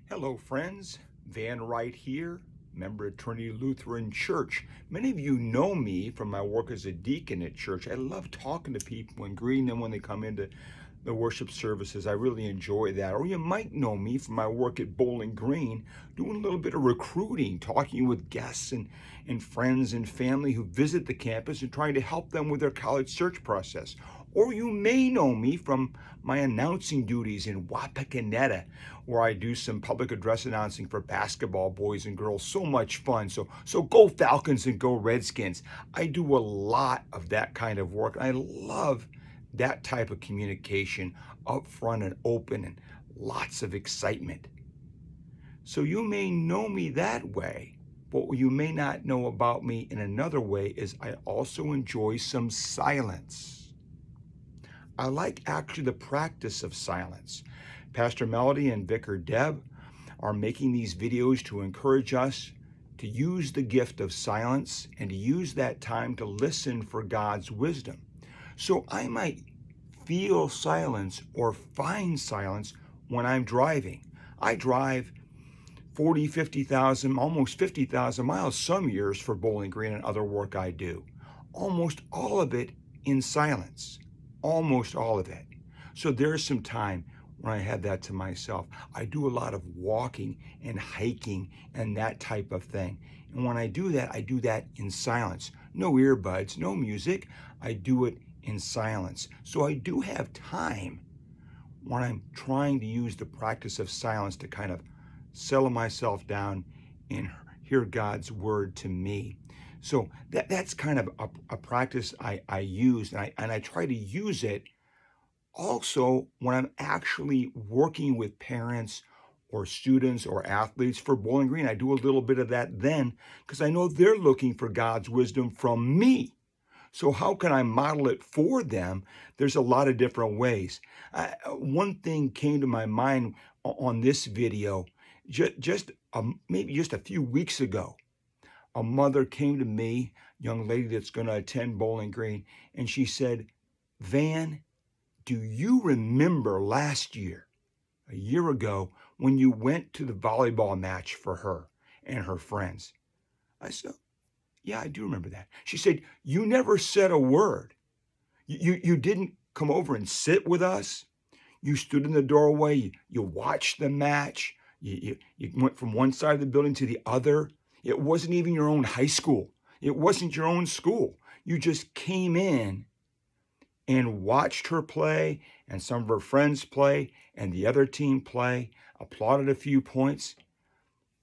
Hello, friends. Van Wright here, member of Trinity Lutheran Church. Many of you know me from my work as a deacon at church. I love talking to people and greeting them when they come into the worship services. I really enjoy that. Or you might know me from my work at Bowling Green, doing a little bit of recruiting, talking with guests and friends and family who visit the campus and trying to help them with their college search process. Or you may know me from my announcing duties in Wapakoneta, where I do some public address announcing for basketball, boys and girls. So much fun. So go Falcons and go Redskins. I do a lot of that kind of work. I love that type of communication, upfront and open, and lots of excitement. So you may know me that way, but what you may not know about me in another way is I also enjoy some silence. I like actually the practice of silence. Pastor Melody and Vicar Deb are making these videos to encourage us to use the gift of silence and to use that time to listen for God's wisdom. So I might feel silence or find silence when I'm driving. I drive 40, 50,000, almost 50,000 miles some years for Bowling Green and other work I do. Almost all of it in silence. Almost all of it. So there's some time when I have that to myself. I do a lot of walking and hiking and that type of thing. And when I do that in silence. No earbuds, no music. I do it in silence. So I do have time when I'm trying to use the practice of silence to kind of settle myself down and hear God's word to me. So that's kind of a practice I use, and I try to use it also when I'm actually working with parents or students or athletes for Bowling Green. I do a little bit of that then because I know they're looking for God's wisdom from me. So how can I model it for them? There's a lot of different ways. One thing came to my mind on this video maybe just a few weeks ago. A mother came to me, young lady that's going to attend Bowling Green, and she said, Van, do you remember last year, a year ago, when you went to the volleyball match for her and her friends? I said, yeah, I do remember that. She said, you never said a word. You didn't come over and sit with us. You stood in the doorway. You watched the match. You went from one side of the building to the other. It wasn't even your own high school. It wasn't your own school. You just came in and watched her play and some of her friends play and the other team play, applauded a few points,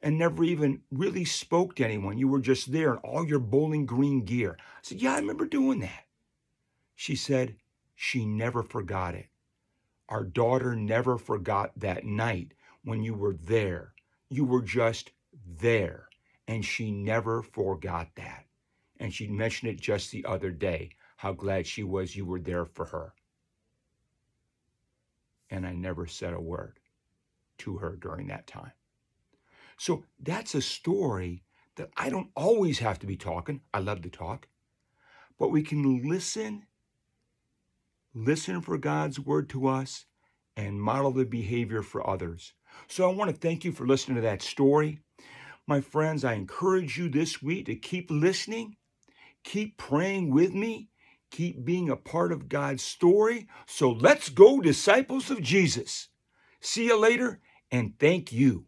and never even really spoke to anyone. You were just there in all your Bowling Green gear. I said, yeah, I remember doing that. She said she never forgot it. Our daughter never forgot that night when you were there. You were just there. And she never forgot that. And she mentioned it just the other day, how glad she was you were there for her. And I never said a word to her during that time. So that's a story that I don't always have to be talking. I love to talk. But we can listen for God's word to us, and model the behavior for others. So I want to thank you for listening to that story. My friends, I encourage you this week to keep listening, keep praying with me, keep being a part of God's story. So let's go, disciples of Jesus. See you later, and thank you.